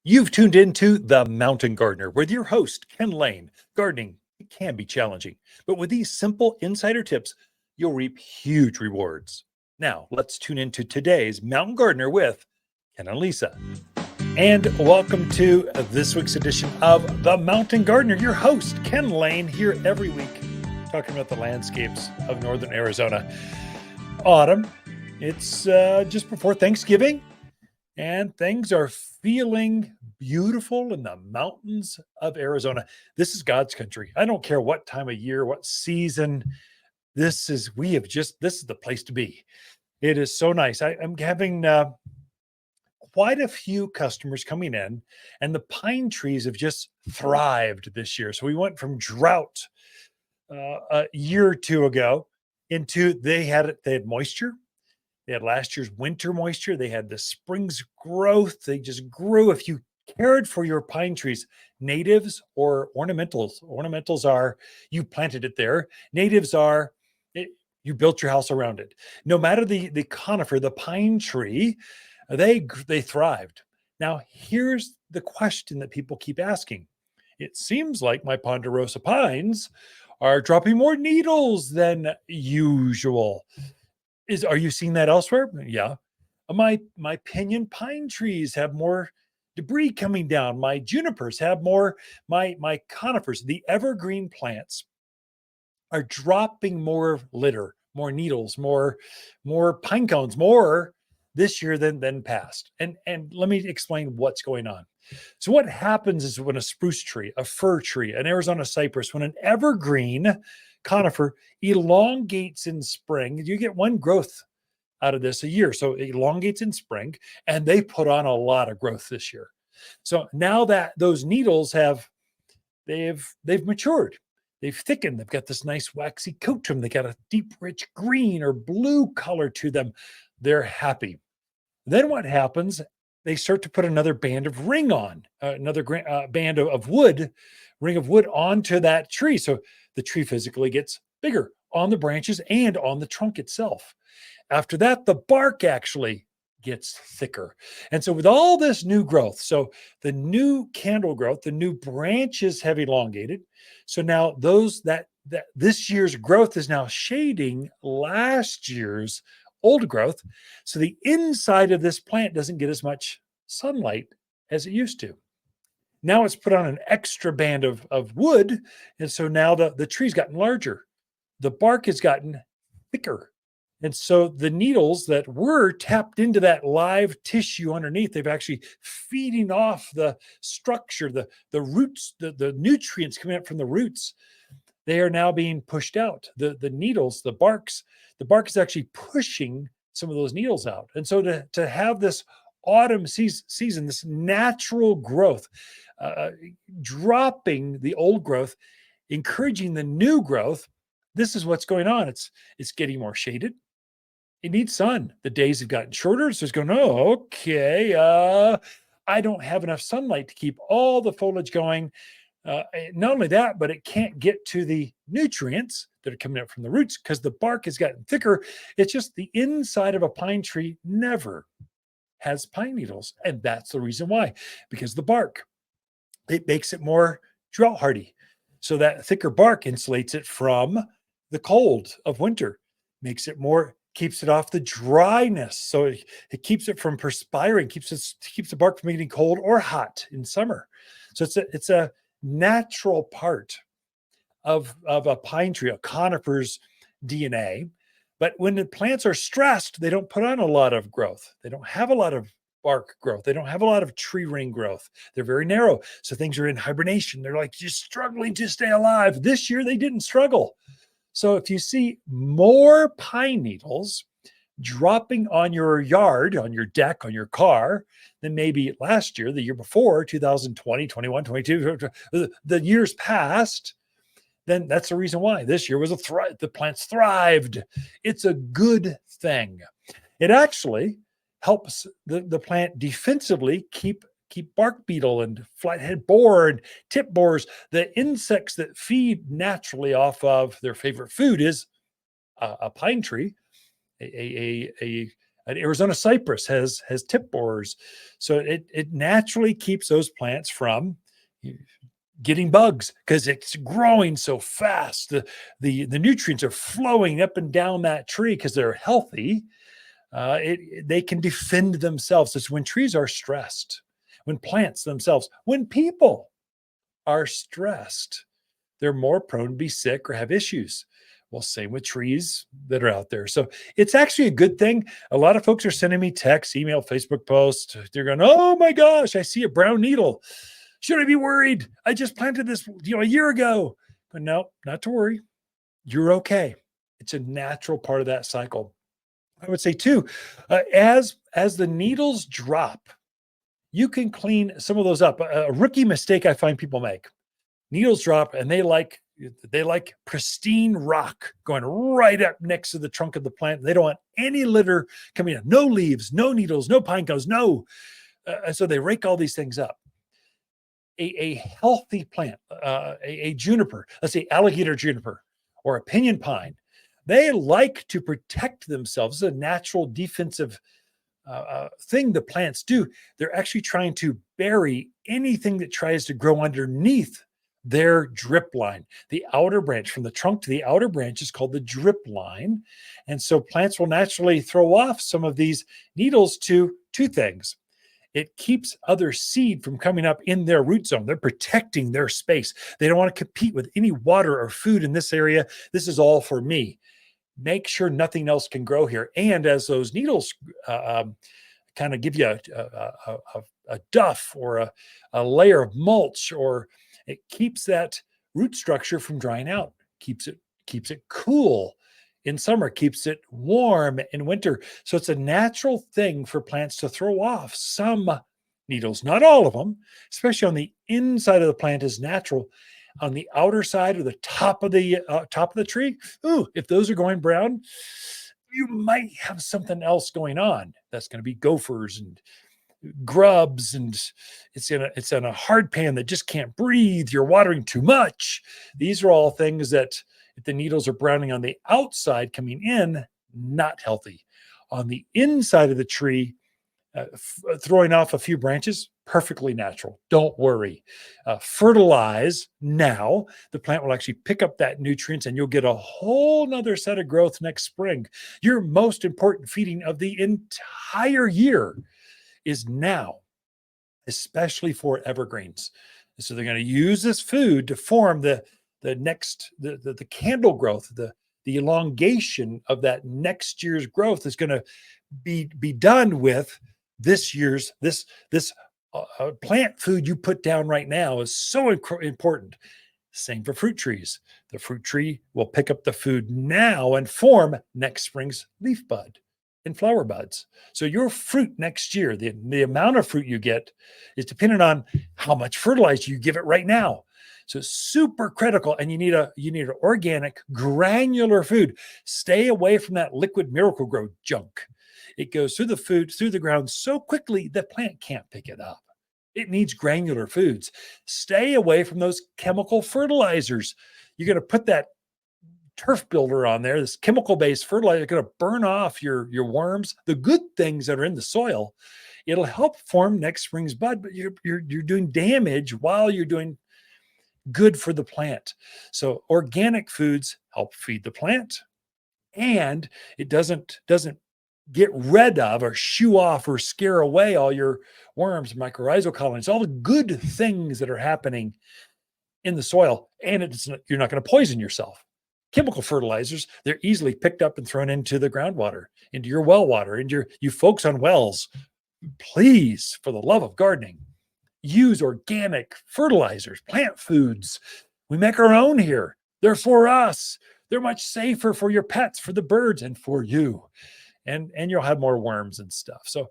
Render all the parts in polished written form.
You've tuned into The Mountain Gardener with your host, Ken Lain. Gardening, it can be challenging, but with these simple insider tips, you'll reap huge rewards. Now, let's tune into today's Mountain Gardener with Ken and Lisa. And welcome to this week's edition of The Mountain Gardener. Your host, Ken Lain, here every week, talking about the landscapes of northern Arizona. Autumn, it's just before Thanksgiving, and things are feeling beautiful in the mountains of Arizona. This is God's country. I don't care what time of year, what season. This is the place to be. It is so nice. I'm having quite a few customers coming in, and the pine trees have just thrived this year. So we went from drought a year or two ago into they had moisture. They had last year's winter moisture. They had the spring's growth. They just grew. If you cared for your pine trees, natives or ornamentals are, you planted it there. Natives are, you built your house around it. No matter the conifer, the pine tree, they thrived. Now, here's the question that people keep asking. It seems like my ponderosa pines are dropping more needles than usual. Are you seeing that elsewhere? Yeah. My pinyon pine trees have more debris coming down. My junipers have more, my conifers, the evergreen plants are dropping more litter, more needles, more pine cones, more this year than past. And let me explain what's going on. So what happens is when a spruce tree, a fir tree, an Arizona cypress, when an evergreen conifer elongates in spring, you get one growth out of this a year. So it elongates in spring, and they put on a lot of growth this year. So now that those needles they've matured, they've thickened, they've got this nice waxy coat to them, they got a deep, rich green or blue color to them. They're happy. Then what happens? They start to put another band of ring on, another band of wood, ring of wood onto that tree. So the tree physically gets bigger on the branches and on the trunk itself. After that, the bark actually gets thicker. And so with all this new growth, so the new candle growth, the new branches have elongated. So now that this year's growth is now shading last year's old growth. So the inside of this plant doesn't get as much sunlight as it used to. Now it's put on an extra band of wood. And so now the tree's gotten larger. The bark has gotten thicker. And so the needles that were tapped into that live tissue underneath, they've actually feeding off the structure, the roots, the nutrients coming up from the roots. They are now being pushed out. The needles, the bark is actually pushing some of those needles out. And so to have this autumn season, this natural growth, dropping the old growth, encouraging the new growth, this is what's going on. It's getting more shaded. It needs sun. The days have gotten shorter. So it's going, oh, okay. I don't have enough sunlight to keep all the foliage going. Not only that, but it can't get to the nutrients that are coming up from the roots because the bark has gotten thicker. It's just the inside of a pine tree never has pine needles. And that's the reason why, because the bark, it makes it more drought hardy. So that thicker bark insulates it from the cold of winter, makes it more, keeps it off the dryness. So it keeps it from perspiring, keeps the bark from getting cold or hot in summer. So it's a natural part of a pine tree, a conifer's DNA. But when the plants are stressed, they don't put on a lot of growth. They don't have a lot of bark growth. They don't have a lot of tree ring growth. They're very narrow. So things are in hibernation. They're like just struggling to stay alive. This year, they didn't struggle. So if you see more pine needles dropping on your yard, on your deck, on your car, than maybe last year, the year before, 2020, 21, 22, the years past, then that's the reason why this year was the plants thrived. It's a good thing. It actually helps the plant defensively keep bark beetle and flathead borer and tip borers, the insects that feed naturally off of their favorite food is a pine tree, a An Arizona cypress has tip borers. So it naturally keeps those plants from getting bugs because it's growing so fast. The nutrients are flowing up and down that tree because they're healthy. They can defend themselves. It's when trees are stressed, when plants themselves, when people are stressed, they're more prone to be sick or have issues. Well, same with trees that are out there. So it's actually a good thing. A lot of folks are sending me texts, email, Facebook posts. They're going, "Oh my gosh, I see a brown needle. Should I be worried? I just planted this, a year ago." But no, not to worry. You're okay. It's a natural part of that cycle. I would say too, as the needles drop, you can clean some of those up. A rookie mistake I find people make: needles drop and they like pristine rock going right up next to the trunk of the plant. They don't want any litter coming in, no leaves, no needles, no pine cones, no. So they rake all these things up. A healthy plant, a juniper, let's say alligator juniper or a pinyon pine, they like to protect themselves. It's a natural defensive thing the plants do. They're actually trying to bury anything that tries to grow underneath their drip line. The outer branch, from the trunk to the outer branch, is called the drip line. And so plants will naturally throw off some of these needles to two things. It keeps other seed from coming up in their root zone. They're protecting their space. They don't want to compete with any water or food in this area. This is all for me. Make sure nothing else can grow here. And as those needles kind of give you a duff or a layer of mulch, or it keeps that root structure from drying out, keeps it cool in summer, keeps it warm in winter. So it's a natural thing for plants to throw off some needles, not all of them, especially on the inside of the plant is natural. On the outer side or the top of the tree, if those are going brown, you might have something else going on. That's going to be gophers and grubs, and it's in a hard pan that just can't breathe. You're watering too much. These are all things that, if the needles are browning on the outside coming in, not healthy. On the inside of the tree, throwing off a few branches, perfectly natural. Don't worry. Fertilize now. The plant will actually pick up that nutrients and you'll get a whole nother set of growth next spring. Your most important feeding of the entire year is now, especially for evergreens. So they're going to use this food to form the candle growth, the elongation of that next year's growth is going to be done with this year's this plant food you put down right now is so important. Same for fruit trees. The fruit tree will pick up the food now and form next spring's leaf bud and flower buds. So your fruit next year, the amount of fruit you get is dependent on how much fertilizer you give it right now. So it's super critical, and you need an organic, granular food. Stay away from that liquid Miracle-Gro junk. It goes through the food, through the ground so quickly the plant can't pick it up. It needs granular foods. Stay away from those chemical fertilizers. You're going to put that turf builder on there, this chemical-based fertilizer, going to burn off your worms, the good things that are in the soil. It'll help form next spring's bud, but you're doing damage while you're doing good for the plant. So organic foods help feed the plant, and it doesn't get rid of or shoo off or scare away all your worms, mycorrhizal colonies, all the good things that are happening in the soil. And you're not going to poison yourself. Chemical fertilizers, they're easily picked up and thrown into the groundwater, into your well water, and you folks on wells, please, for the love of gardening, use organic fertilizers, plant foods. We make our own here. They're for us. They're much safer for your pets, for the birds, and for you. And you'll have more worms and stuff. So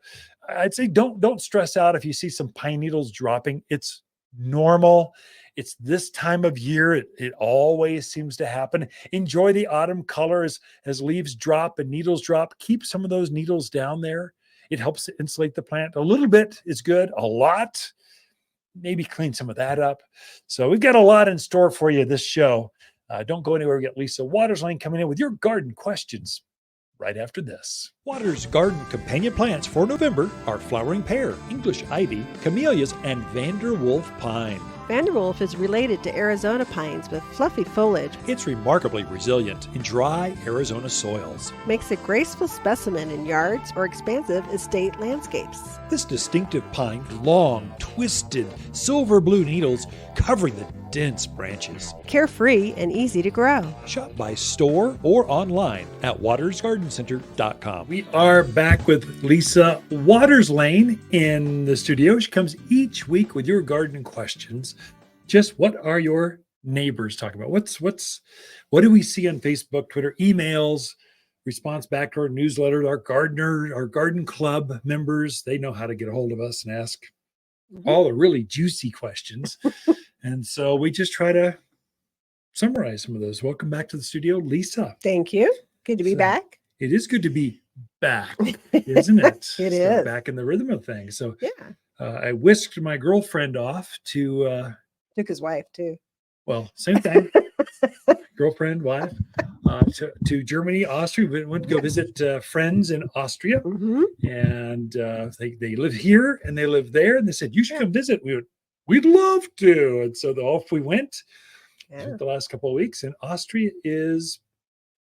I'd say don't stress out if you see some pine needles dropping. It's normal. It's this time of year. It always seems to happen. Enjoy the autumn colors as leaves drop and needles drop. Keep some of those needles down there. It helps to insulate the plant. A little bit is good. A lot, maybe clean some of that up. So we've got a lot in store for you this show. Don't go anywhere. We got Lisa Watters Lain coming in with your garden questions right after this. Watters Garden companion plants for November are flowering pear, English ivy, camellias, and Vanderwolf pine. Vanderwolf is related to Arizona pines with fluffy foliage. It's remarkably resilient in dry Arizona soils. Makes a graceful specimen in yards or expansive estate landscapes. This distinctive pine, long, twisted, silver blue needles covering the dense branches. Carefree and easy to grow. Shop by store or online at wattersgardencenter.com. We are back with Lisa Watters Lain in the studio. She comes each week with your garden questions. Just what are your neighbors talking about? What do we see on Facebook, Twitter, emails, response back to our newsletter, our garden club members? They know how to get a hold of us and ask all the really juicy questions. And so we just try to summarize some of those. Welcome back to the studio, Lisa. Thank you. Good to be back. It is good to be back, isn't it? It is. Back in the rhythm of things. So Yeah. I whisked my girlfriend off to Took his wife too. well, same thing. Girlfriend, wife, to Germany, Austria. We went to go visit friends in Austria, and they live here and they live there. And they said, you should come visit. We'd love to. And so off we went the last couple of weeks. And Austria is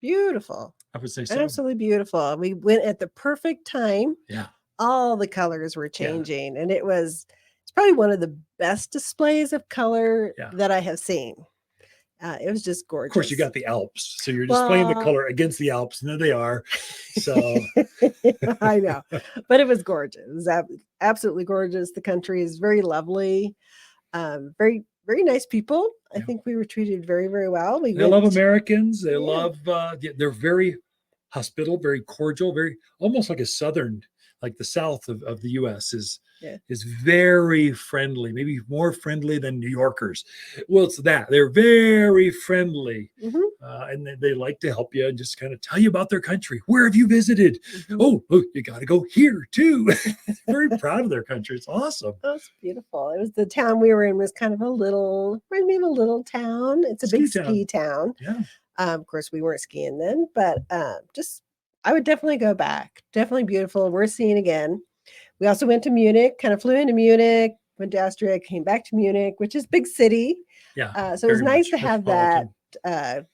beautiful. I would say so. Absolutely beautiful. We went at the perfect time. Yeah. All the colors were changing, and it's probably one of the best displays of color that I have seen. It was just gorgeous. Of course, you got the Alps, so you're displaying the color against the Alps, and there they are. So I know, but it was gorgeous. It was absolutely gorgeous. The country is very lovely, very very nice people. I think we were treated very very well. They love Americans. They love. They're very hospitable, very cordial, very almost like a southern. Like the south of the U.S. is very friendly, maybe more friendly than New Yorkers. Well, it's that. They're very friendly. And they like to help you and just kind of tell you about their country. Where have you visited? Oh, you got to go here too. Very proud of their country. It's awesome. Oh, it's beautiful. It was the town we were in was kind of a little town. It's a big ski town. Yeah. Of course, we weren't skiing then, but I would definitely go back. Definitely beautiful. We're seeing again. We also went to Munich, kind of flew into Munich, went to Austria, came back to Munich, which is big city. Yeah. So it was nice to have that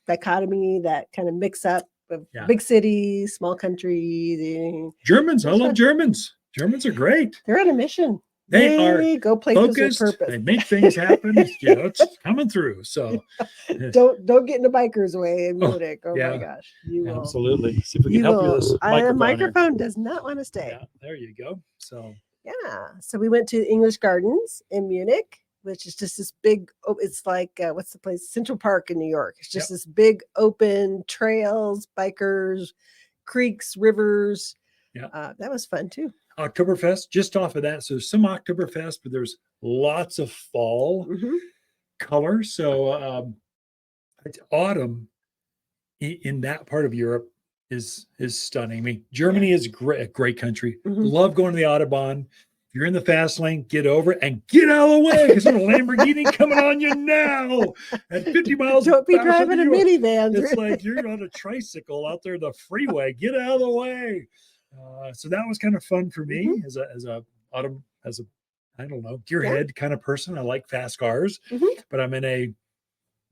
dichotomy, that kind of mix up of big city, small country. Germans. I love Germans. Germans are great. They're on a mission. They go places focused, with purpose. They make things happen. It's coming through. So don't get in the biker's way in Munich. Oh my gosh. You will. Absolutely. See if we can help you with this microphone. The microphone does not want to stay. Yeah, there you go. So so we went to English Gardens in Munich, which is just this big, it's like what's the place? Central Park in New York. It's just this big open trails, bikers, creeks, rivers. That was fun too. Oktoberfest, just off of that. So some Oktoberfest, but there's lots of fall color. So it's autumn in that part of Europe is stunning. I mean, Germany is a great country. Love going to the Autobahn. If you're in the fast lane, get over it and get out of the way because there's a Lamborghini coming on you now at 50 miles. Don't be driving a minivan. It's like you're on a tricycle out there, the freeway. Get out of the way. So that was kind of fun for me as a I don't know, gearhead kind of person. I like fast cars, but I'm in a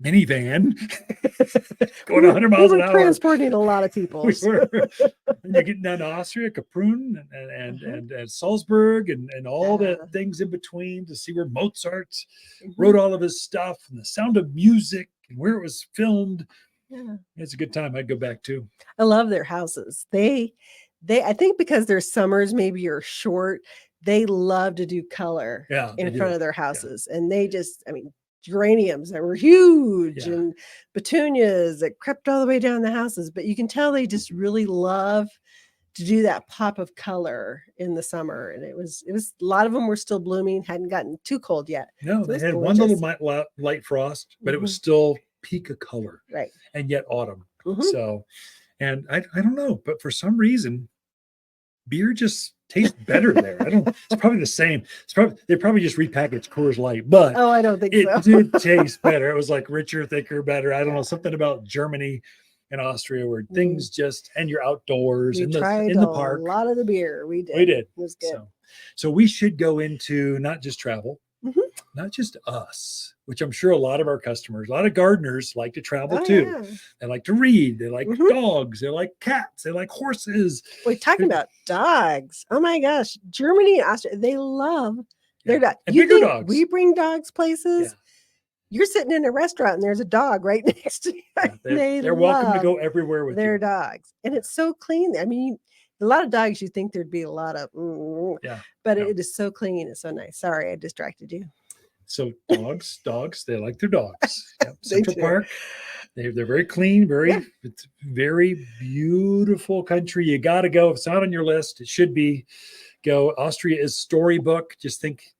minivan going 100 miles an hour. Transporting a lot of people. And you're getting down to Austria, Prune, and Salzburg, and all the things in between to see where Mozart wrote all of his stuff and the sound of music and where it was filmed. Yeah, it's a good time. I'd go back too. I love their houses. I think because their summers maybe are short, they love to do color in front of their houses. And they just, geraniums that were huge and petunias that crept all the way down the houses. But you can tell they just really love to do that pop of color in the summer. And it was a lot of them were still blooming, hadn't gotten too cold yet. No, so they had one little light frost, but it was still peak of color. Right. And yet autumn. So, and I don't know, but for some reason, beer just tastes better there. It's probably the same. They probably just repackaged Coors Light, but I don't think so. It did taste better. It was like richer, thicker, better. I don't know, something about Germany in Austria where things just, and you're outdoors We in tried the park. a lot of the beer. We did. We did. It was good. So we should go into not just travel, not just us, which I'm sure a lot of our customers, a lot of gardeners like to travel too. Yeah. They like to read. They like dogs. They like cats. They like horses. We're talking about dogs. Oh my gosh. Germany and Austria, they love their dogs. And You bigger think dogs. we bring dogs places? Yeah. You're sitting in a restaurant and there's a dog right next to you. Yeah, they're welcome to go everywhere with their you. dogs. And it's so clean. I mean, a lot of dogs, you think there'd be a lot of, but it is so clean. It's so nice. Sorry, I distracted you. So dogs, they like their dogs. Yep. Central do. Park, they're very clean, it's very beautiful country. You got to go. If it's not on your list, it should be. Go. Austria is storybook. Just think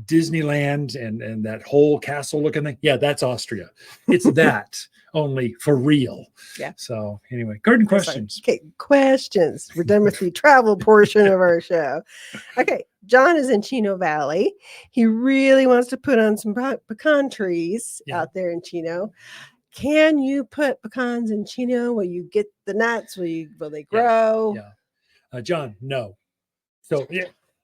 Disneyland and that whole castle looking thing. Yeah, that's Austria. It's that only for real. Yeah. So anyway, garden questions. Okay, questions. We're done with the travel portion of our show. Okay, John is in Chino Valley. He really wants to put on some pecan trees out there in Chino. Can you put pecans in Chino? Will you get the nuts? Will they grow? Yeah. John, no. So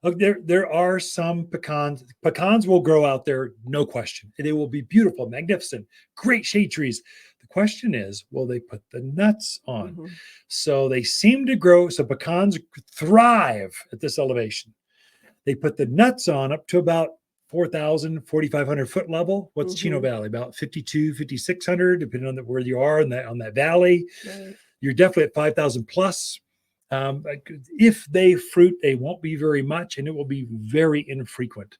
there are some pecans. Pecans will grow out there, no question. They will be beautiful, magnificent, great shade trees. The question is, will they put the nuts on? So they seem to grow. So pecans thrive at this elevation. They put the nuts on up to about 4,000, 4,500 foot level. What's Chino Valley? About 5,200, 5,600, depending on where you are on that valley. Right. You're definitely at 5,000 plus. If they fruit, they won't be very much, and it will be very infrequent.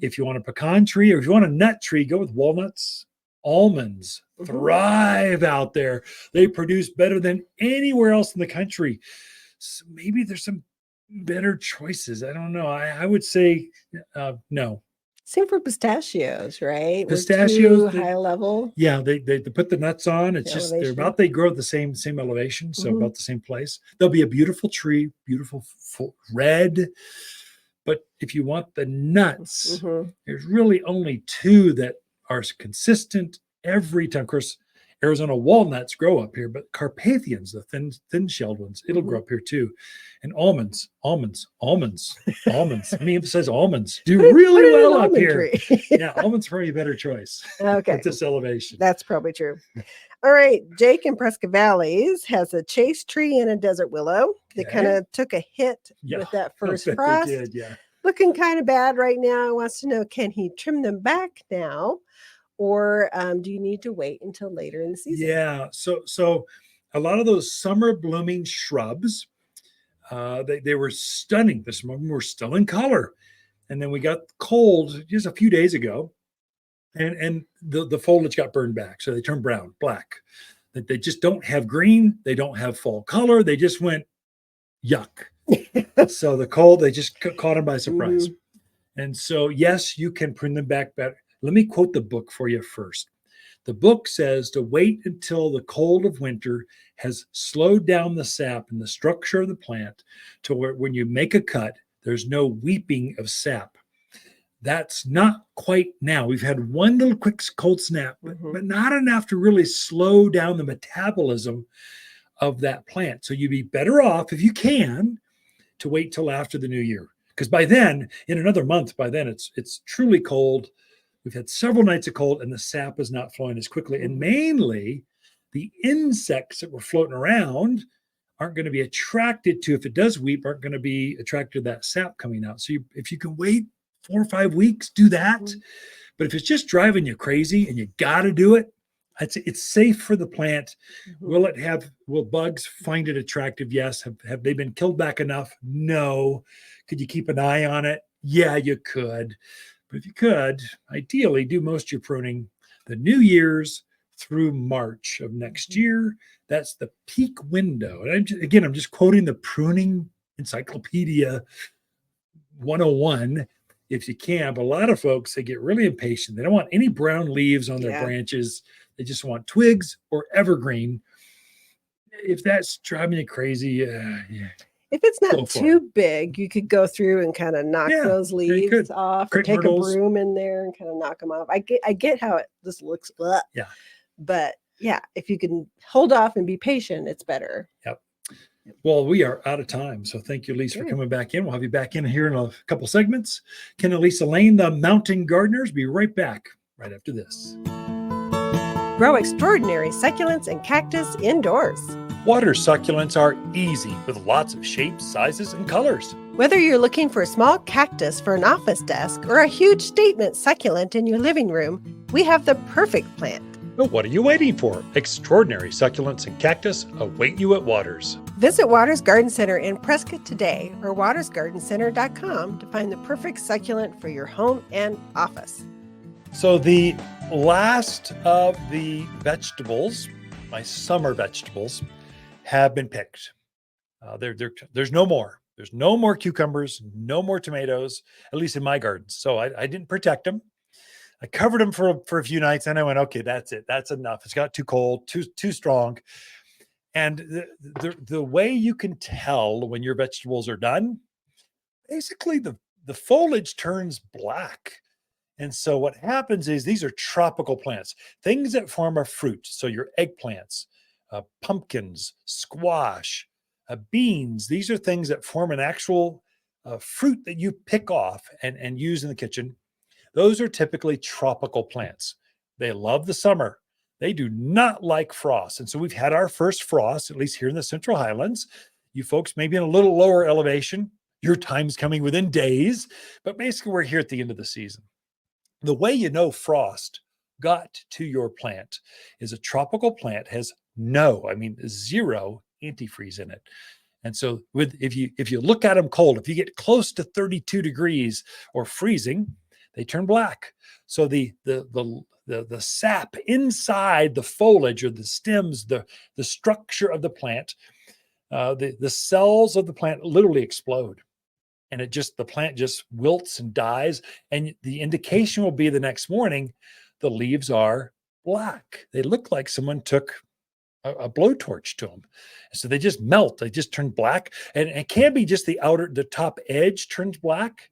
If you want a pecan tree or if you want a nut tree, go with walnuts. Almonds thrive out there. They produce better than anywhere else in the country. So maybe there's some better choices. I don't know. I would say no. Same for pistachios, right? Pistachios, high level. Yeah, they put the nuts on. It's just they grow at the same elevation, so about the same place. There'll be a beautiful tree, beautiful red. But if you want the nuts, there's really only two that are consistent every time. Of course, Arizona walnuts grow up here, but Carpathians, the thin-shelled ones, it'll grow up here too. And almonds. I mean, it says almonds do really well up here. Yeah, almonds probably a better choice. Okay. At this elevation. That's probably true. All right. Jake in Prescott Valleys has a chase tree and a desert willow. They kind of took a hit with that first frost. They did, Looking kind of bad right now. He wants to know, can he trim them back now? Or do you need to wait until later in the season? Yeah, so a lot of those summer blooming shrubs, they were stunning. Some of them were still in color. And then we got cold just a few days ago, and the foliage got burned back. So they turned brown, black. They just don't have green. They don't have fall color. They just went yuck. So the cold, they just caught them by surprise. And so, yes, you can prune them back better. Let me quote the book for you first. The book says to wait until the cold of winter has slowed down the sap and the structure of the plant to where when you make a cut, there's no weeping of sap. That's not quite now. We've had one little quick cold snap, but not enough to really slow down the metabolism of that plant. So you'd be better off, if you can, to wait till after the new year. Because by then, in another month, it's truly cold. We've had several nights of cold and the sap is not flowing as quickly. And mainly the insects that were floating around aren't going to be attracted to, if it does weep, aren't going to be attracted to that sap coming out. So if you can wait 4 or 5 weeks, do that. But if it's just driving you crazy and you got to do it, it's safe for the plant. Will bugs find it attractive? Yes. Have they been killed back enough? No. Could you keep an eye on it? Yeah, you could. But if you could, ideally do most of your pruning the New Year's through March of next year. That's the peak window. And I'm just quoting the Pruning Encyclopedia 101, if you can. But a lot of folks, they get really impatient. They don't want any brown leaves on their branches. They just want twigs or evergreen. If that's driving you crazy, if it's not too big, you could go through and kind of knock those leaves off, or take a broom in there and kind of knock them off. I get how this looks, but yeah, if you can hold off and be patient, it's better. Yep. Well, we are out of time. So thank you, Lisa, for coming back in. We'll have you back in here in a couple segments. Ken and Lisa Lain, the Mountain Gardeners. Be right back right after this. Grow extraordinary succulents and cactus indoors. Water succulents are easy with lots of shapes, sizes, and colors. Whether you're looking for a small cactus for an office desk or a huge statement succulent in your living room, we have the perfect plant. But what are you waiting for? Extraordinary succulents and cactus await you at Watters. Visit Watters Garden Center in Prescott today or wattersgardencenter.com to find the perfect succulent for your home and office. So the last of the vegetables, my summer vegetables, have been picked. There's no more. There's no more cucumbers, no more tomatoes, at least in my garden. So I didn't protect them. I covered them for a few nights, and I went, okay, that's it. That's enough. It's got too cold, too strong. And the way you can tell when your vegetables are done, basically the foliage turns black. And so what happens is these are tropical plants, things that form a fruit. So your eggplants, pumpkins, squash, beans, these are things that form an actual fruit that you pick off and use in the kitchen. Those are typically tropical plants. They love the summer. They do not like frost. And so we've had our first frost, at least here in the Central Highlands. You folks maybe in a little lower elevation. Your time's coming within days, but basically we're here at the end of the season. The way you know frost got to your plant is a tropical plant has zero antifreeze in it. And so if you look at them cold, if you get close to 32 degrees or freezing, they turn black. So the sap inside the foliage or the stems, the structure of the plant, the cells of the plant literally explode. And the plant just wilts and dies. And the indication will be the next morning, the leaves are black. They look like someone took a blowtorch to them. So they just melt. They just turn black. And it can be just the top edge turns black.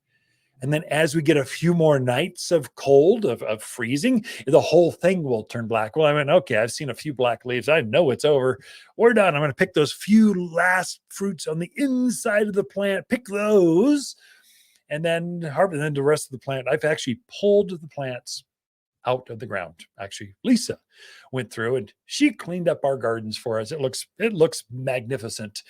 And then as we get a few more nights of cold, of freezing, the whole thing will turn black. Well, I mean, okay, I've seen a few black leaves. I know it's over. We're done. I'm going to pick those few last fruits on the inside of the plant, pick those, and then harvest. Then the rest of the plant. I've actually pulled the plants out of the ground. Actually, Lisa went through and she cleaned up our gardens for us. It looks magnificent.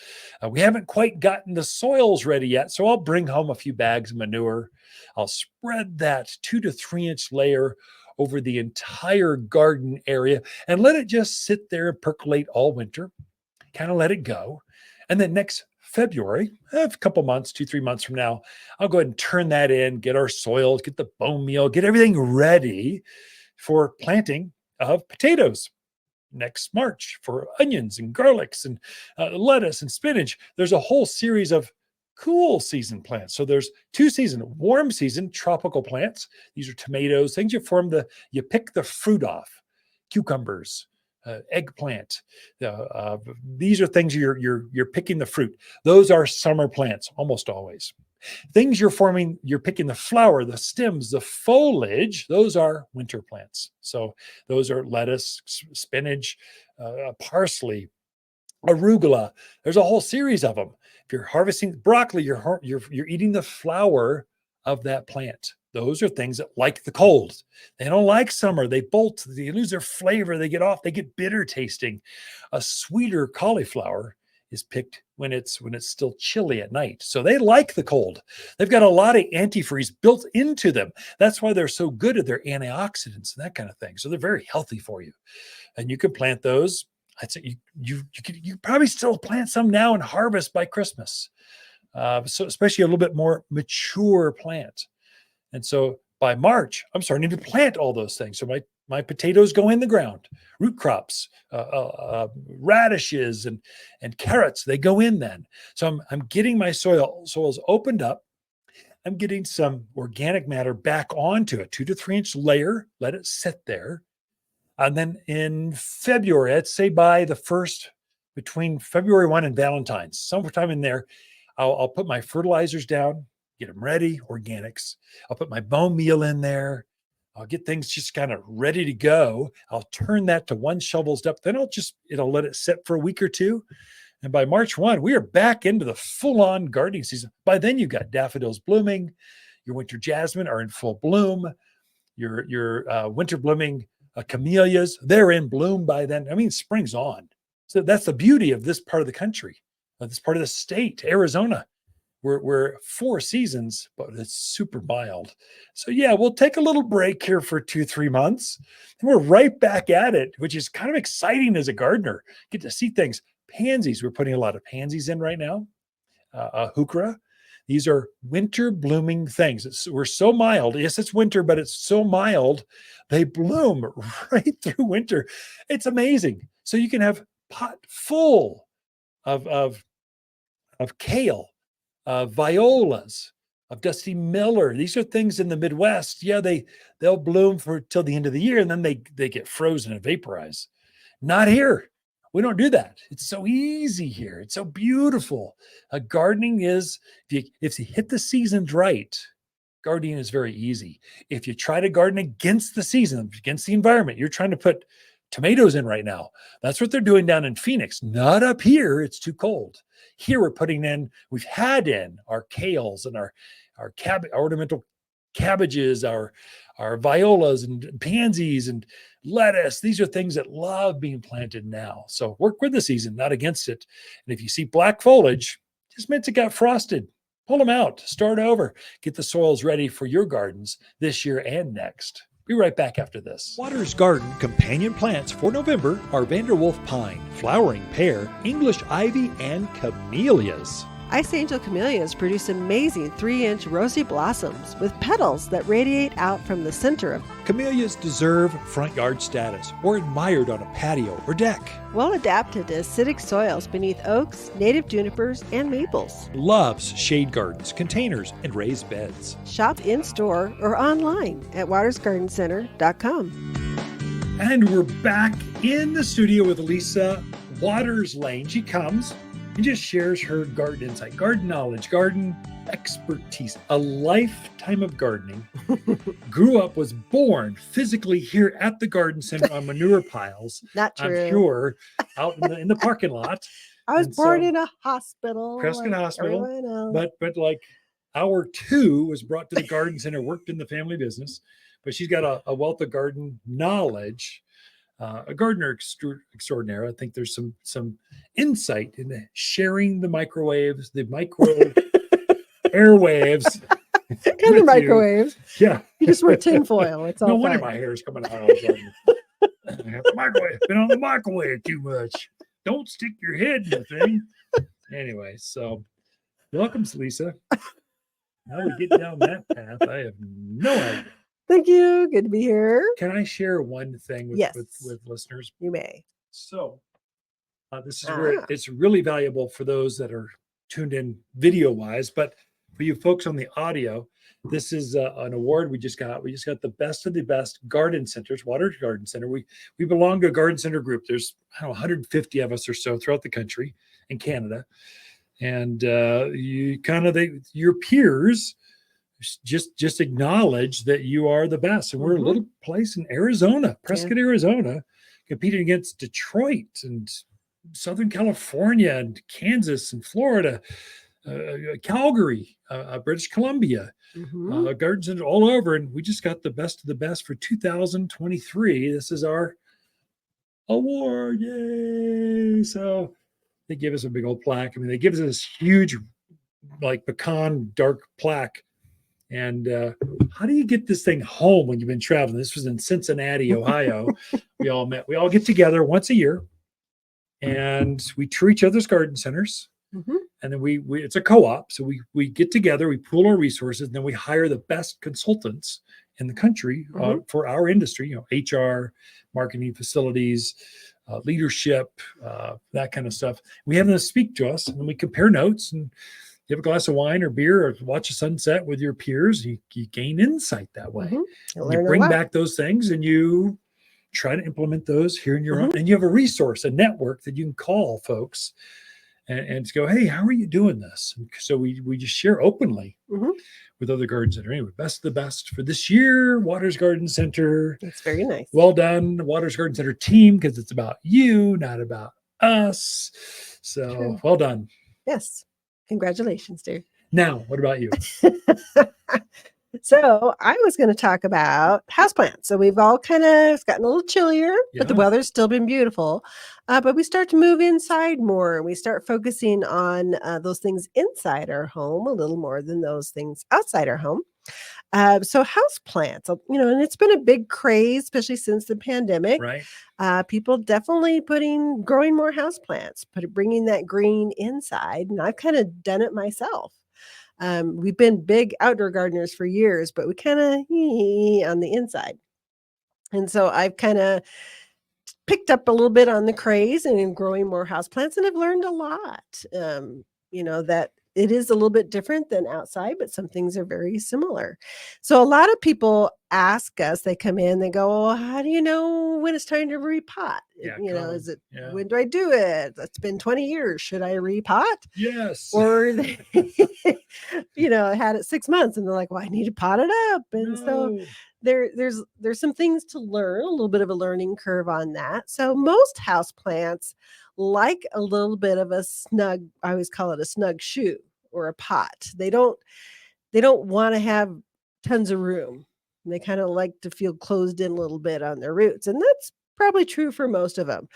We haven't quite gotten the soils ready yet, so I'll bring home a few bags of manure. I'll spread that 2 to 3 inch layer over the entire garden area and let it just sit there and percolate all winter. Kind of let it go. And then next February, a couple months, 2-3 months from now, I'll go ahead and turn that in, get our soils, get the bone meal, get everything ready for planting of potatoes next March, for onions and garlics and lettuce and spinach. There's a whole series of cool season plants. So there's 2 seasons: warm season, tropical plants. These are tomatoes, things you pick the fruit off, cucumbers, eggplant. These are things you're picking the fruit. Those are summer plants almost always. Things you're picking the flower, the stems, the foliage. Those are winter plants. So those are lettuce, spinach, parsley, arugula. There's a whole series of them. If you're harvesting broccoli, you're eating the flower of that plant. Those are things that like the cold. They don't like summer. They bolt. They lose their flavor. They get bitter tasting. A sweeter cauliflower is picked when it's still chilly at night. So they like the cold. They've got a lot of antifreeze built into them. That's why they're so good at their antioxidants and that kind of thing. So they're very healthy for you. And you can plant those. I'd say you could probably still plant some now and harvest by Christmas. So especially a little bit more mature plant. And so by March, I'm starting to plant all those things. So my potatoes go in the ground, root crops, radishes and carrots, they go in then. So I'm getting my soils opened up. I'm getting some organic matter back onto a 2 to 3 inch layer, let it sit there. And then in February, I'd say between February 1 and Valentine's, sometime in there, I'll put my fertilizers down, get them ready, organics. I'll put my bone meal in there. I'll get things just kind of ready to go. I'll turn that to 1 shovel's depth. Then it'll let it sit for a week or two. And by March 1, we are back into the full-on gardening season. By then, you've got daffodils blooming. Your winter jasmine are in full bloom. Your winter blooming camellias, they're in bloom by then. I mean, spring's on. So that's the beauty of this part of the country, of this part of the state, Arizona. We're 4 seasons, but it's super mild. So yeah, we'll take a little break here for 2-3 months. And we're right back at it, which is kind of exciting as a gardener. Get to see things. Pansies, we're putting a lot of pansies in right now. Heuchera. These are winter blooming things. We're so mild. Yes, it's winter, but it's so mild. They bloom right through winter. It's amazing. So you can have pot full of kale, violas, of Dusty Miller. These are things in the Midwest. Yeah, they'll bloom till the end of the year, and then they get frozen and vaporize. Not here. We don't do that. It's so easy here. It's so beautiful. Gardening is, if you hit the seasons right, gardening is very easy. If you try to garden against the season, against the environment, you're trying to put tomatoes in right now. That's what they're doing down in Phoenix. Not up here. It's too cold. Here we've had in our kales and our ornamental cabbages, our violas and pansies and lettuce. These are things that love being planted now. So work with the season, not against it. And if you see black foliage, just meant it got frosted. Pull them out, start over, get the soils ready for your gardens this year and next. Be right back after this. Watters Garden companion plants for November are Vanderwolf pine, flowering pear, English ivy, and camellias. Ice Angel camellias produce amazing 3-inch rosy blossoms with petals that radiate out from the center of. Camellias deserve front yard status or admired on a patio or deck. Well adapted to acidic soils beneath oaks, native junipers, and maples. Loves shade gardens, containers, and raised beds. Shop in-store or online at wattersgardencenter.com. And we're back in the studio with Lisa Watters Lain. She comes and just shares her garden insight, garden knowledge, garden expertise, a lifetime of gardening. Grew up, was born physically here at the garden center on manure piles. Not true. I'm sure, out in the parking lot. I was born in a hospital. Preston Hospital. But like hour 2 was brought to the garden center, worked in the family business. But she's got a wealth of garden knowledge. A gardener extraordinaire. I think there's some insight in sharing the microwaves, the micro airwaves. And the microwaves. Yeah. You just wear tinfoil. It's all no wonder my hair is coming out. The microwave. Been on the microwave too much. Don't stick your head in the thing. Anyway, so welcome, Lisa. Now we get down that path. I have no idea. Thank you. Good to be here. Can I share one thing with listeners? You may. So this is where it's really valuable for those that are tuned in video wise, but for you folks on the audio, this is an award we just got. We just got the best of the best garden centers, Watters Garden Center. We belong to a garden center group. There's 150 of us or so throughout the country and Canada. And your peers just acknowledge that you are the best. And we're a little place in Arizona, Prescott, Arizona, competing against Detroit and Southern California and Kansas and Florida, Calgary, British Columbia, garden center all over. And we just got the best of the best for 2023. This is our award. Yay. So they give us a big old plaque. I mean, they give us this huge, like pecan dark plaque. And how do you get this thing home when you've been traveling? This was in Cincinnati, Ohio. We all met. We all get together once a year, and we tour each other's garden centers. And then we it's a co-op. So we get together, we pool our resources, and then we hire the best consultants in the country for our industry, HR, marketing, facilities, leadership, that kind of stuff. We have them speak to us, and then we compare notes, and you have a glass of wine or beer or watch a sunset with your peers. You gain insight that way. You bring back those things and you try to implement those here in your own. And you have a resource, a network that you can call folks and go, hey, how are you doing this? And so we just share openly with other garden center. Anyway, best of the best for this year, Watters Garden Center. It's very nice. Well done, Watters Garden Center team, because it's about you, not about us. So True. well done. Yes. Congratulations, dear. Now, what about you? So I was going to talk about houseplants. So we've all kind of gotten a little chillier, but the weather's still been beautiful. But we start to move inside more, and we start focusing on those things inside our home a little more than those things outside our home. So houseplants, and it's been a big craze, especially since the pandemic. Right. People definitely growing more houseplants, bringing that green inside. And I've kind of done it myself. We've been big outdoor gardeners for years, but we kind of on the inside. And so I've kind of picked up a little bit on the craze and in growing more houseplants, and I've learned a lot. That it is a little bit different than outside, but some things are very similar. So a lot of people ask us, they come in, they go, well, how do you know when it's time to repot? Is it, when do I do it? It's been 20 years. Should I repot? Yes. Or, I had it 6 months and they're like, well, I need to pot it up. And so there's some things to learn, a little bit of a learning curve on that. So most houseplants like a little bit of a snug, I always call it a snug shoe or a pot. They don't want to have tons of room. They kind of like to feel closed in a little bit on their roots. And that's probably true for most of them.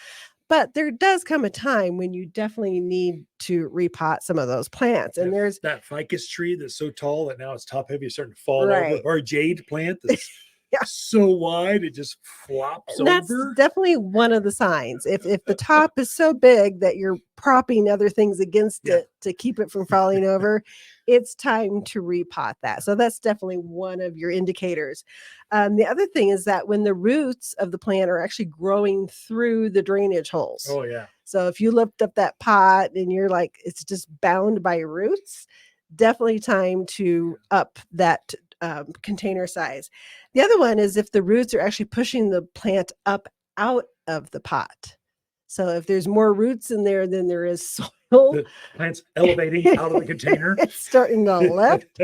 But there does come a time when you definitely need to repot some of those plants. And there's that ficus tree that's so tall that now it's top heavy, it's starting to fall over. Or a jade plant that's so wide it just flops over. That's definitely one of the signs. If the top is so big that you're propping other things against it to keep it from falling over, it's time to repot that. So that's definitely one of your indicators. The other thing is that when the roots of the plant are actually growing through the drainage holes. Oh, yeah. So if you lift up that pot and you're like, it's just bound by roots, definitely time to up that container size. The other one is if the roots are actually pushing the plant up out of the pot. So if there's more roots in there than there is soil, the plant's elevating out of the container. It's starting to lift.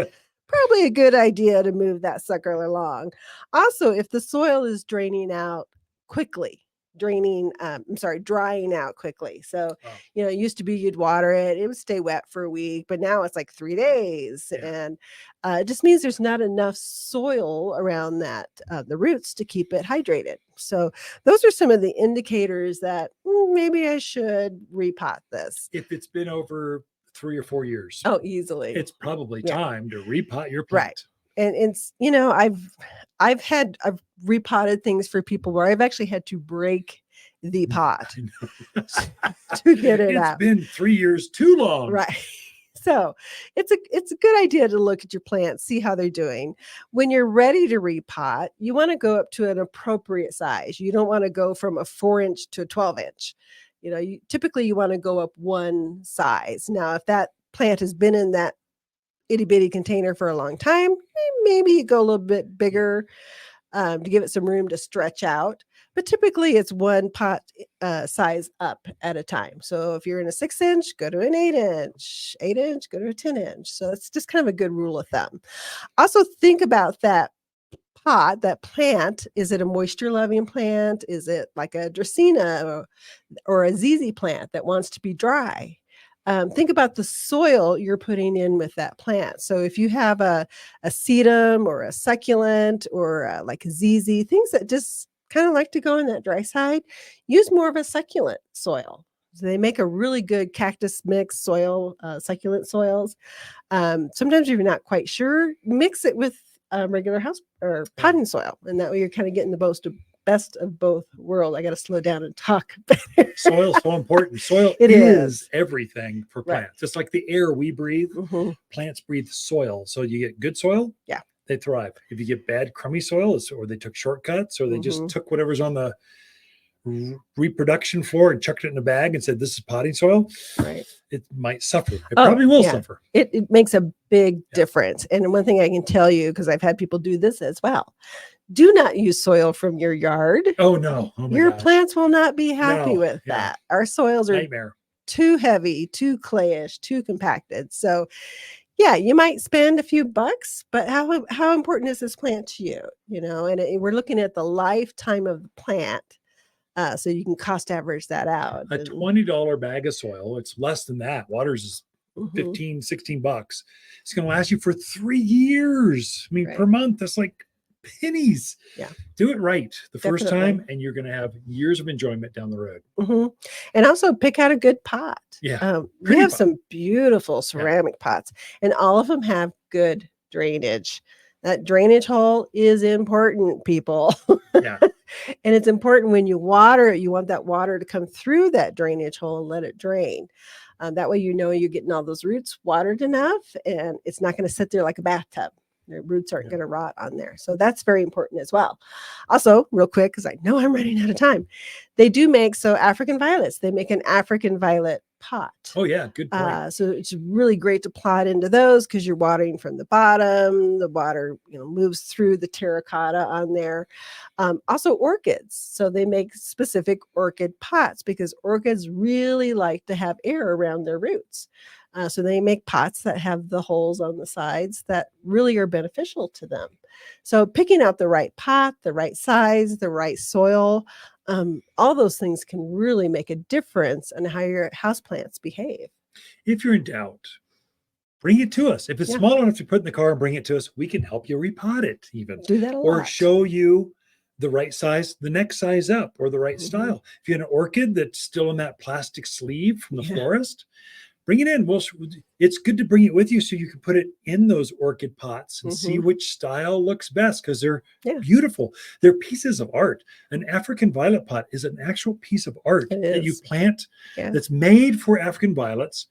Probably a good idea to move that sucker along. Also, if the soil is drying out quickly. Drying out quickly. So, it used to be you'd water it, it would stay wet for a week, but now it's like 3 days. And it just means there's not enough soil around that, the roots to keep it hydrated. So those are some of the indicators that maybe I should repot this. If it's been over 3 or 4 years. Oh, easily. It's probably time to repot your plant. Right. And it's, I've repotted things for people where I've actually had to break the pot to get it out. It's been 3 years too long. Right. So it's a good idea to look at your plants, see how they're doing. When you're ready to repot, you want to go up to an appropriate size. You don't want to go from a 4-inch to a 12-inch. Typically you want to go up one size. Now, if that plant has been in that itty bitty container for a long time, maybe you go a little bit bigger to give it some room to stretch out. But typically it's one pot size up at a time. So if you're in a 6-inch, go to an 8-inch, 8-inch, go to a 10-inch. So that's just kind of a good rule of thumb. Also think about that pot, that plant. Is it a moisture loving plant? Is it like a Dracaena or a ZZ plant that wants to be dry? Think about the soil you're putting in with that plant. So if you have a sedum or a succulent or like a ZZ, things that just kind of like to go on that dry side, use more of a succulent soil. So they make a really good cactus mix soil, succulent soils. Sometimes if you're not quite sure, mix it with regular house or potting soil. And that way you're kind of getting the best of both worlds. I got to slow down and talk. Soil is so important. Soil is everything for plants. Just like the air we breathe, plants breathe soil. So you get good soil, they thrive. If you get bad, crummy soil, or they took shortcuts, or they just took whatever's on the reproduction floor and chucked it in a bag and said, this is potting soil, it might suffer. It probably will suffer. It makes a big difference. And one thing I can tell you, because I've had people do this as well, do not use soil from your yard. Oh, no. Oh, your plants will not be happy with that. Our soils are too heavy, too clayish, too compacted. So, Yeah, you might spend a few bucks, but how important is this plant to you? You know, and we're looking at the lifetime of the plant, so you can cost average that out. A $20 bag of soil, it's less than that. Water's is Mhm. 15, 16 bucks. It's going to last you for 3 years. I mean, Right. per month, that's like pennies. Yeah. Do it right the first Definitely. time, and you're going to have years of enjoyment down the road. Mhm. And also pick out a good pot. Yeah. We Pretty have pot. some beautiful ceramic pots, and all of them have good drainage. That drainage hole is important, people. Yeah. And it's important when you water it, you want that water to come through that drainage hole and let it drain. That way, you know you're getting all those roots watered enough, and it's not going to sit there like a bathtub. Your roots aren't going to rot on there. So that's very important as well. Also, real quick, because I know I'm running out of time, they do make African violets. They make an African violet pot. Oh, yeah. Good point. So it's really great to plot into those because you're watering from the bottom. The water, moves through the terracotta on there. Also orchids. So they make specific orchid pots because orchids really like to have air around their roots. So they make pots that have the holes on the sides that really are beneficial to them. So picking out the right pot, the right size, the right soil, all those things can really make a difference in how your houseplants behave. If you're in doubt, bring it to us. If it's Yeah. small enough to put in the car and bring it to us, we can help you repot it even. Do that a Or lot. show you the right size, the next size up, or the right style. If you have an orchid that's still in that plastic sleeve from the florist, bring it in. It's good to bring it with you so you can put it in those orchid pots and see which style looks best because they're beautiful. They're pieces of art. An African violet pot is an actual piece of art that you plant that's made for African violets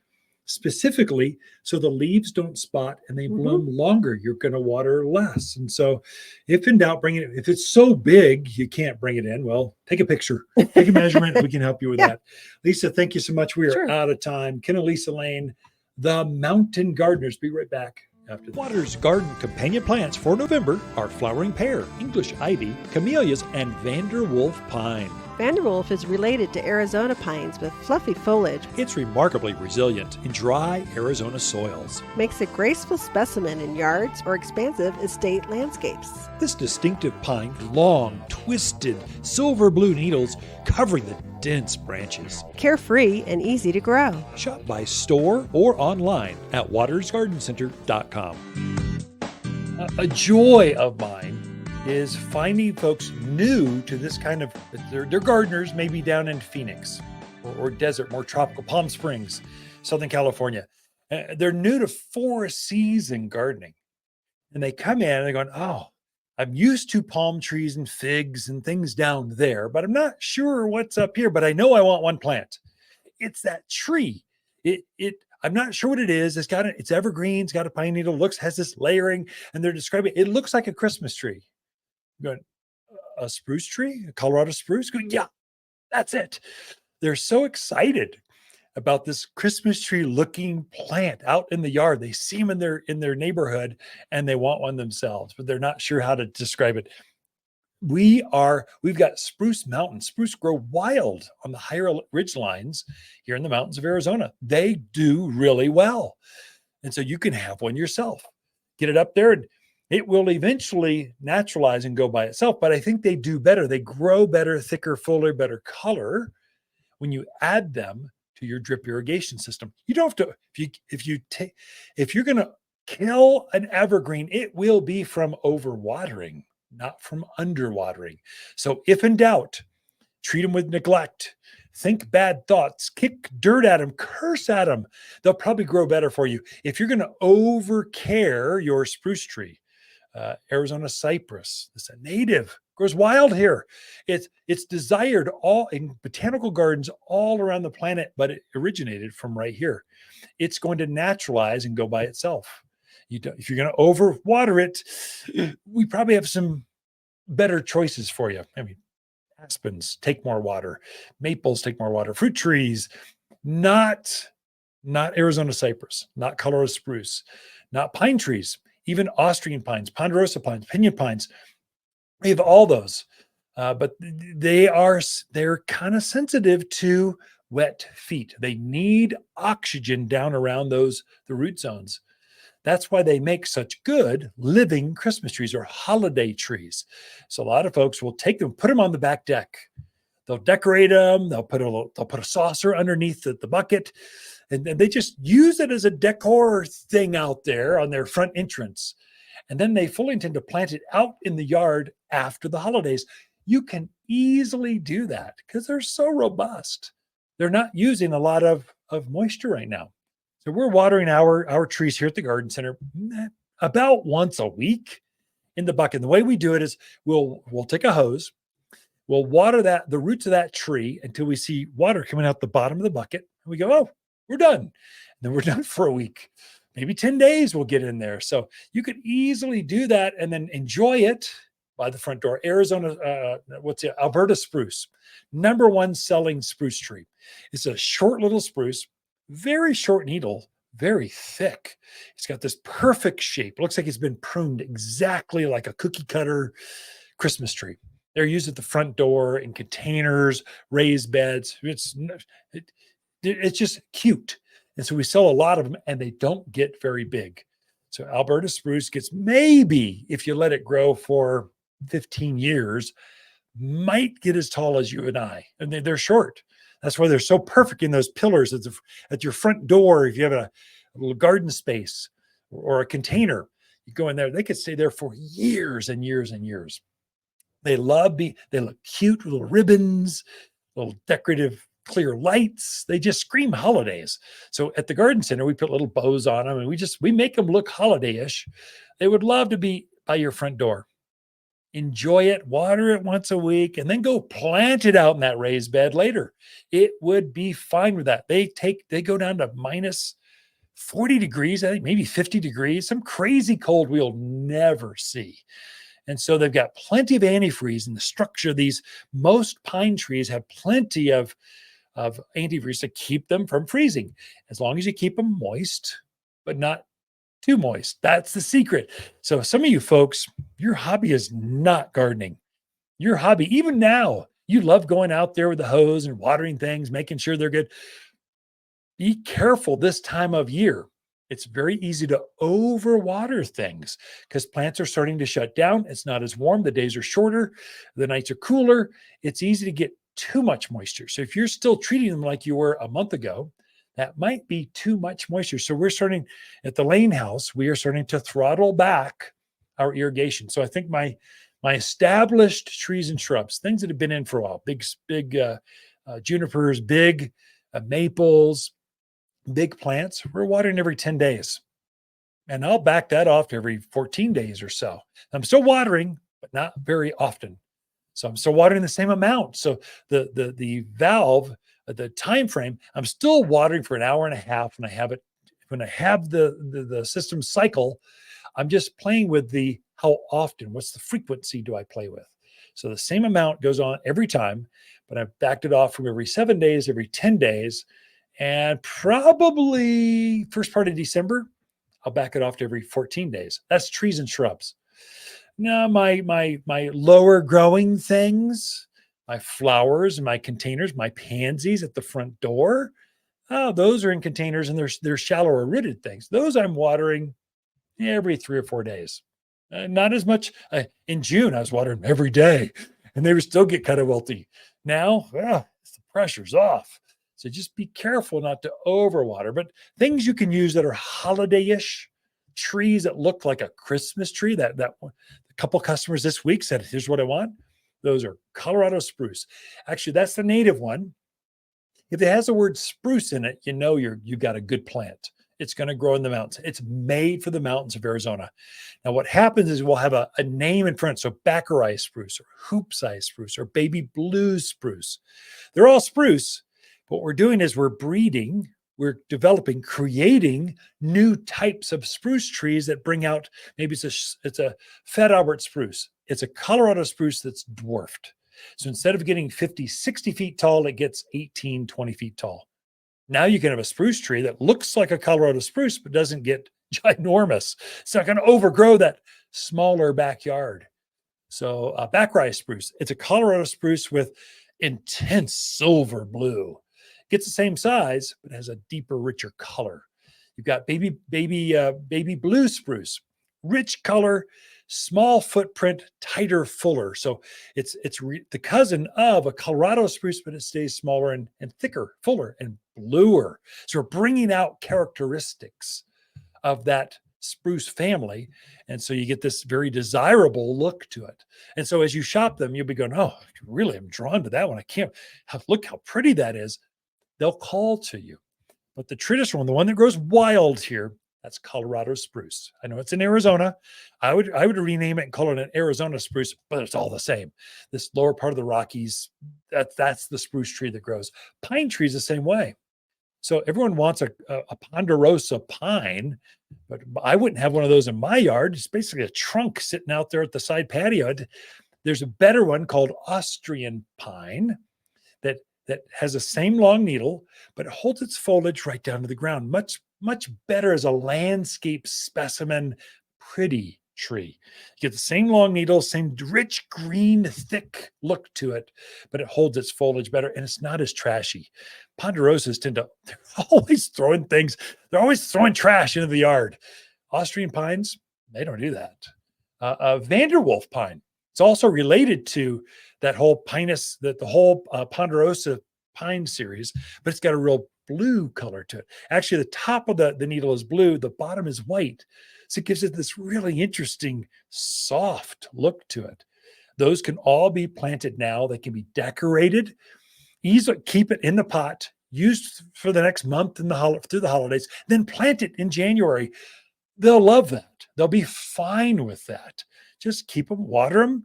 specifically so the leaves don't spot and they bloom longer. You're going to water less. And so if in doubt, bring it. If it's so big you can't bring it in, well, take a picture, take a measurement. We can help you with that. Lisa, thank you so much. We are out of time. Ken and Lisa Lain, the Mountain Gardeners. Be right back after this. Watters Garden companion plants for November are flowering pear, English ivy, camellias, and Vanderwolf pine. Vanderwolf is related to Arizona pines with fluffy foliage. It's remarkably resilient in dry Arizona soils. Makes a graceful specimen in yards or expansive estate landscapes. This distinctive pine, long, twisted, silver blue needles covering the dense branches. Carefree and easy to grow. Shop by store or online at wattersgardencenter.com. A joy of mine is finding folks new to this kind of, they're gardeners, maybe down in Phoenix or desert, more tropical, Palm Springs, Southern California. They're new to four season gardening. And they come in and they're going, oh, I'm used to palm trees and figs and things down there, but I'm not sure what's up here, but I know I want one plant. It's that tree. I'm not sure what it is. It's evergreen. It's got a pine needle, has this layering, and they're describing it looks like a Christmas tree. Going, a spruce tree, a Colorado spruce? Going, yeah, that's it. They're so excited about this Christmas tree looking plant out in the yard. They see them in their neighborhood and they want one themselves, but they're not sure how to describe it. We've got spruce mountains. Spruce grow wild on the higher ridge lines here in the mountains of Arizona. They do really well. And so you can have one yourself. Get it up there and it will eventually naturalize and go by itself. But I think they do better. They grow better, thicker, fuller, better color when you add them to your drip irrigation system. You don't have to, if you're going to kill an evergreen, it will be from overwatering, not from underwatering. So if in doubt, treat them with neglect, think bad thoughts, kick dirt at them, curse at them. They'll probably grow better for you. If you're going to overcare your spruce tree, Arizona cypress, it's a native, grows wild here. It's desired all in botanical gardens all around the planet, but it originated from right here. It's going to naturalize and go by itself. If you're going to overwater it, we probably have some better choices for you. I mean, aspens take more water, maples take more water, fruit trees, not Arizona cypress, not Colorado spruce, not pine trees, even Austrian pines, ponderosa pines, pinyon pines. We have all those, but they're kind of sensitive to wet feet. They need oxygen down around the root zones. That's why they make such good living Christmas trees or holiday trees. So a lot of folks will take them, put them on the back deck. They'll decorate them. They'll put a saucer underneath the bucket, and they just use it as a decor thing out there on their front entrance. And then they fully intend to plant it out in the yard after the holidays. You can easily do that because they're so robust. They're not using a lot of moisture right now. So we're watering our trees here at the garden center about once a week in the bucket. And the way we do it is we'll take a hose, we'll water the roots of that tree until we see water coming out the bottom of the bucket. And we go, oh, we're done. And then we're done for a week. Maybe 10 days we'll get in there. So you could easily do that and then enjoy it by the front door. Arizona, Alberta spruce, #1 selling spruce tree. It's a short little spruce, very short needle, very thick. It's got this perfect shape. Looks like it's been pruned exactly like a cookie cutter Christmas tree. They're used at the front door in containers, raised beds. It's just cute. And so we sell a lot of them and they don't get very big. So Alberta spruce gets, maybe if you let it grow for 15 years, might get as tall as you and I. And they're short. That's why they're so perfect in those pillars at your front door. If you have a little garden space or a container, you go in there, they could stay there for years and years and years. They look cute, little ribbons, little decorative clear lights. They just scream holidays. So at the garden center, we put little bows on them and we make them look holiday-ish. They would love to be by your front door. Enjoy it, water it once a week, and then go plant it out in that raised bed later. It would be fine with that. They go down to minus 40 degrees, I think maybe 50 degrees, some crazy cold we'll never see. And so they've got plenty of antifreeze in the structure. Most pine trees have plenty of antifreeze to keep them from freezing, as long as you keep them moist, but not too moist. That's the secret. So some of you folks, your hobby is not gardening. Your hobby, even now, you love going out there with the hose and watering things, making sure they're good. Be careful this time of year. It's very easy to overwater things because plants are starting to shut down. It's not as warm. The days are shorter. The nights are cooler. It's easy to get too much moisture. So if you're still treating them like you were a month ago, that might be too much moisture. So we're starting at the Lain house, we are starting to throttle back our irrigation. So I think my established trees and shrubs, things that have been in for a while, big junipers, big maples, big plants, we're watering every 10 days. And I'll back that off to every 14 days or so. I'm still watering, but not very often. So I'm still watering the same amount. So the valve, the time frame, I'm still watering for an hour and a half when I have the system cycle. I'm just playing with how often, what's the frequency do I play with? So the same amount goes on every time, but I've backed it off from every 7 days, every 10 days, and probably first part of December, I'll back it off to every 14 days. That's trees and shrubs. Now, my lower growing things, my flowers and my containers, my pansies at the front door, those are in containers and they're shallower rooted things. Those I'm watering every 3 or 4 days. Not as much. In June, I was watering them every day and they would still get kind of wilty. Now, the pressure's off. So just be careful not to overwater. But things you can use that are holiday-ish, trees that look like a Christmas tree. That one, a couple customers this week said, here's what I want. Those are Colorado spruce. Actually, that's the native one. If it has the word spruce in it, you know you got a good plant. It's going to grow in the mountains. It's made for the mountains of Arizona. Now, what happens is we'll have a name in front. So Baccarat spruce or hoop-size spruce or baby blue spruce. They're all spruce. What we're doing is we're breeding, we're developing, creating new types of spruce trees that bring out, maybe it's a Fat Albert spruce. It's a Colorado spruce that's dwarfed. So instead of getting 50, 60 feet tall, it gets 18, 20 feet tall. Now you can have a spruce tree that looks like a Colorado spruce, but doesn't get ginormous. It's not going to overgrow that smaller backyard. So Baccarat spruce, it's a Colorado spruce with intense silver blue. Gets the same size, but has a deeper, richer color. You've got baby blue spruce, rich color, small footprint, tighter, fuller. So it's the cousin of a Colorado spruce, but it stays smaller and thicker, fuller and bluer. So we're bringing out characteristics of that spruce family. And so you get this very desirable look to it. And so as you shop them, you'll be going, oh, really, I'm drawn to that one. I can't look how pretty that is. They'll call to you. But the traditional one, the one that grows wild here, that's Colorado spruce. I know it's in Arizona. I would rename it and call it an Arizona spruce, but it's all the same. This lower part of the Rockies, that's the spruce tree that grows. Pine trees the same way. So everyone wants a ponderosa pine, but I wouldn't have one of those in my yard. It's basically a trunk sitting out there at the side patio. There's a better one called Austrian pine that has the same long needle, but it holds its foliage right down to the ground. Much better as a landscape specimen, pretty tree. You get the same long needle, same rich green, thick look to it, but it holds its foliage better and it's not as trashy. Ponderosas they're always throwing things. They're always throwing trash into the yard. Austrian pines, they don't do that. Vanderwolf pine. It's also related to that whole pinus, the whole ponderosa pine series, but it's got a real blue color to it. Actually, the top of the needle is blue, the bottom is white. So it gives it this really interesting, soft look to it. Those can all be planted now. They can be decorated. Easily keep it in the pot, used for the next month through the holidays, then plant it in January. They'll love that. They'll be fine with that. Just keep them, water them,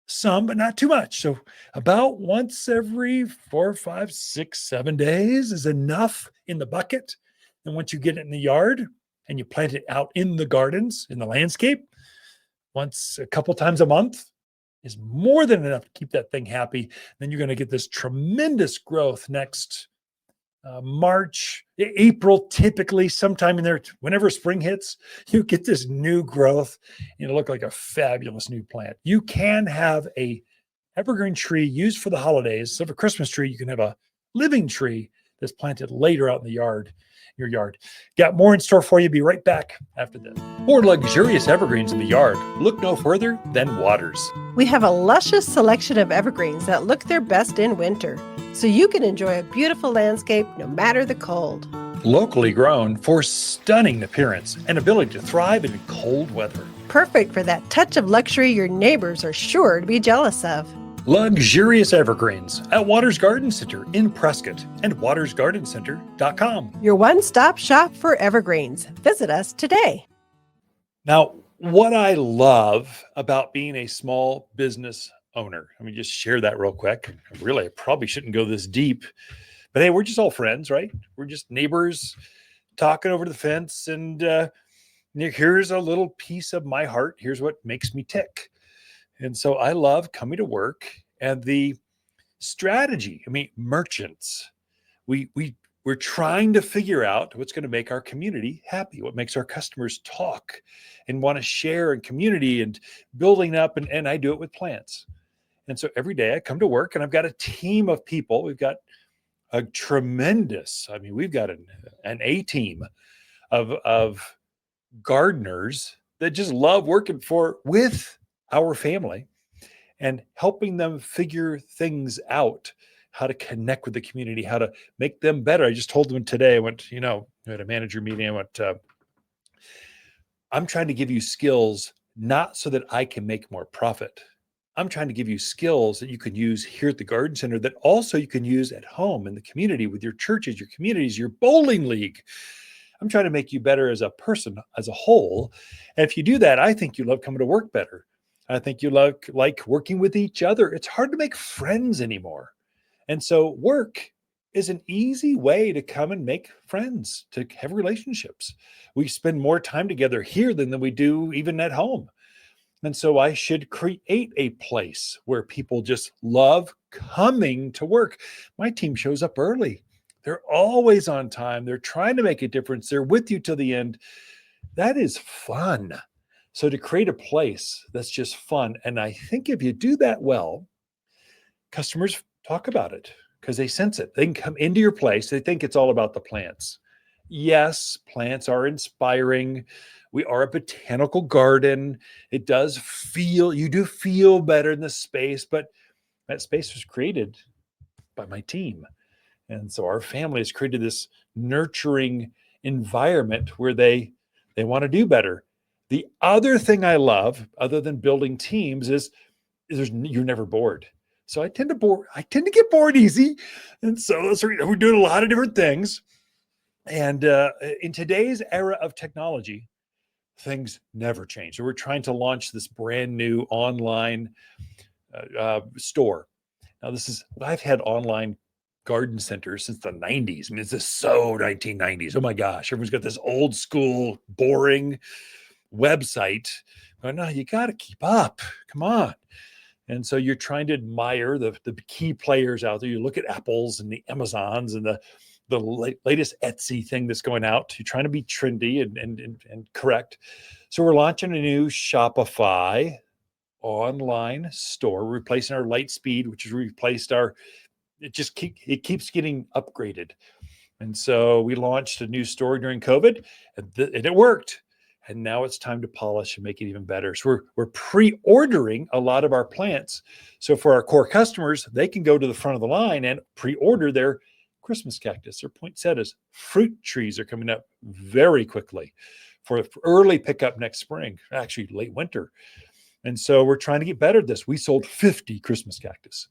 some, but not too much. So about once every 4, 5, 6, 7 days is enough in the bucket. And once you get it in the yard and you plant it out in the gardens, in the landscape, once a couple times a month is more than enough to keep that thing happy. Then you're going to get this tremendous growth next March, April, typically sometime in there, whenever spring hits, you get this new growth and it'll look like a fabulous new plant. You can have a evergreen tree used for the holidays. So for Christmas tree, you can have a living tree that's planted later out in the yard, your yard. Got more in store for you. Be right back after this. For luxurious evergreens in the yard, look no further than Watters. We have a luscious selection of evergreens that look their best in winter, so you can enjoy a beautiful landscape no matter the cold. Locally grown for stunning appearance and ability to thrive in cold weather. Perfect for that touch of luxury your neighbors are sure to be jealous of. Luxurious evergreens at Watters Garden Center in Prescott and wattersgardencenter.com. Your one-stop shop for evergreens. Visit us today. Now, what I love about being a small business owner, let me just share that real quick. Really, I probably shouldn't go this deep, but hey, we're just all friends, right? We're just neighbors talking over the fence, and here's a little piece of my heart. Here's what makes me tick. And so I love coming to work and the strategy. I mean, merchants, we're trying to figure out what's going to make our community happy, what makes our customers talk and want to share in community and building up. And I do it with plants. And so every day I come to work and I've got a team of people. We've got a tremendous, we've got an A team of gardeners that just love working with our family and helping them figure things out, how to connect with the community, how to make them better. I just told them today, I went, at a manager meeting, I went, I'm trying to give you skills, not so that I can make more profit. I'm trying to give you skills that you can use here at the garden center that also you can use at home in the community with your churches, your communities, your bowling league. I'm trying to make you better as a person, as a whole. And if you do that, I think you love coming to work better. I think you like working with each other. It's hard to make friends anymore. And so work is an easy way to come and make friends, to have relationships. We spend more time together here than we do even at home. And so I should create a place where people just love coming to work. My team shows up early. They're always on time. They're trying to make a difference. They're with you till the end. That is fun. So to create a place that's just fun. And I think if you do that well, customers talk about it because they sense it. They can come into your place. They think it's all about the plants. yes, plants are inspiring. We are a botanical garden. It does feel, you do feel better in the space, but that space was created by my team. And so our family has created this nurturing environment where they want to do better. The other thing I love, other than building teams, is you're never bored. So I tend to get bored easy. And so we're doing a lot of different things. And in today's era of technology, things never change. So we're trying to launch this brand new online store. Now, I've had online garden centers since the 90s. I mean, this is so 1990s. Oh my gosh, everyone's got this old school, boring website. But no, you got to keep up. Come on. And so you're trying to admire the key players out there. You look at Apples and the Amazons and the latest Etsy thing that's going out. You're trying to be trendy and correct. So we're launching a new Shopify online store, replacing our Lightspeed, which has replaced it keeps getting upgraded. And so we launched a new store during COVID and it worked. And now it's time to polish and make it even better. So we're pre-ordering a lot of our plants. So for our core customers, they can go to the front of the line and pre-order their Christmas cactus, their poinsettias. Fruit trees are coming up very quickly for early pickup next spring, actually late winter. And so we're trying to get better at this. We sold 50 Christmas cactus.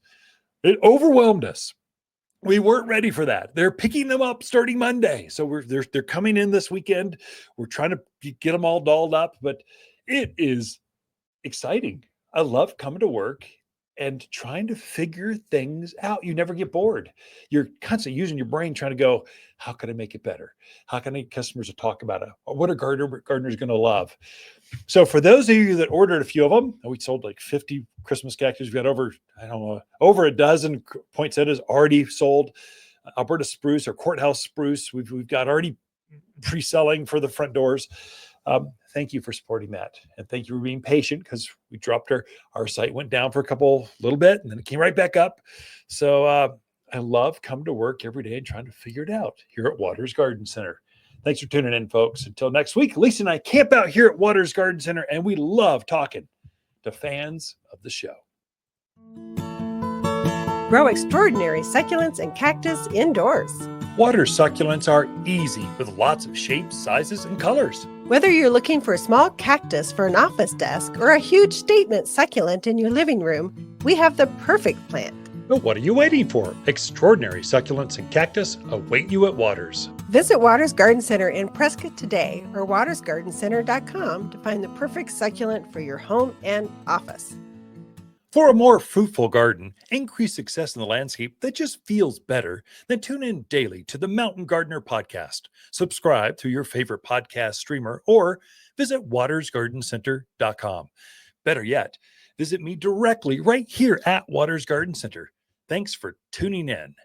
It overwhelmed us. We weren't ready for that. They're picking them up starting Monday. So they're coming in this weekend. We're trying to get them all dolled up, but it is exciting. I love coming to work and trying to figure things out. You never get bored. You're constantly using your brain trying to go, how can I make it better? How can I get customers to talk about it? What are gardeners going to love? So for those of you that ordered a few of them, we sold like 50 Christmas cactus. We've got over a dozen poinsettias already sold. Alberta spruce or courthouse spruce, we've got already pre-selling for the front doors. Thank you for supporting that. And thank you for being patient because we dropped our site went down for a little bit and then it came right back up. So I love coming to work every day and trying to figure it out here at Watters Garden Center. Thanks for tuning in, folks. Until next week, Lisa and I camp out here at Watters Garden Center, and we love talking to fans of the show. Grow extraordinary succulents and cactus indoors. Watters succulents are easy with lots of shapes, sizes, and colors. Whether you're looking for a small cactus for an office desk or a huge statement succulent in your living room, we have the perfect plant. But what are you waiting for? Extraordinary succulents and cactus await you at Watters. Visit Watters Garden Center in Prescott today or wattersgardencenter.com to find the perfect succulent for your home and office. For a more fruitful garden, increased success in the landscape that just feels better, then tune in daily to the Mountain Gardener podcast. Subscribe through your favorite podcast streamer or visit wattersgardencenter.com. Better yet, visit me directly right here at Watters Garden Center. Thanks for tuning in.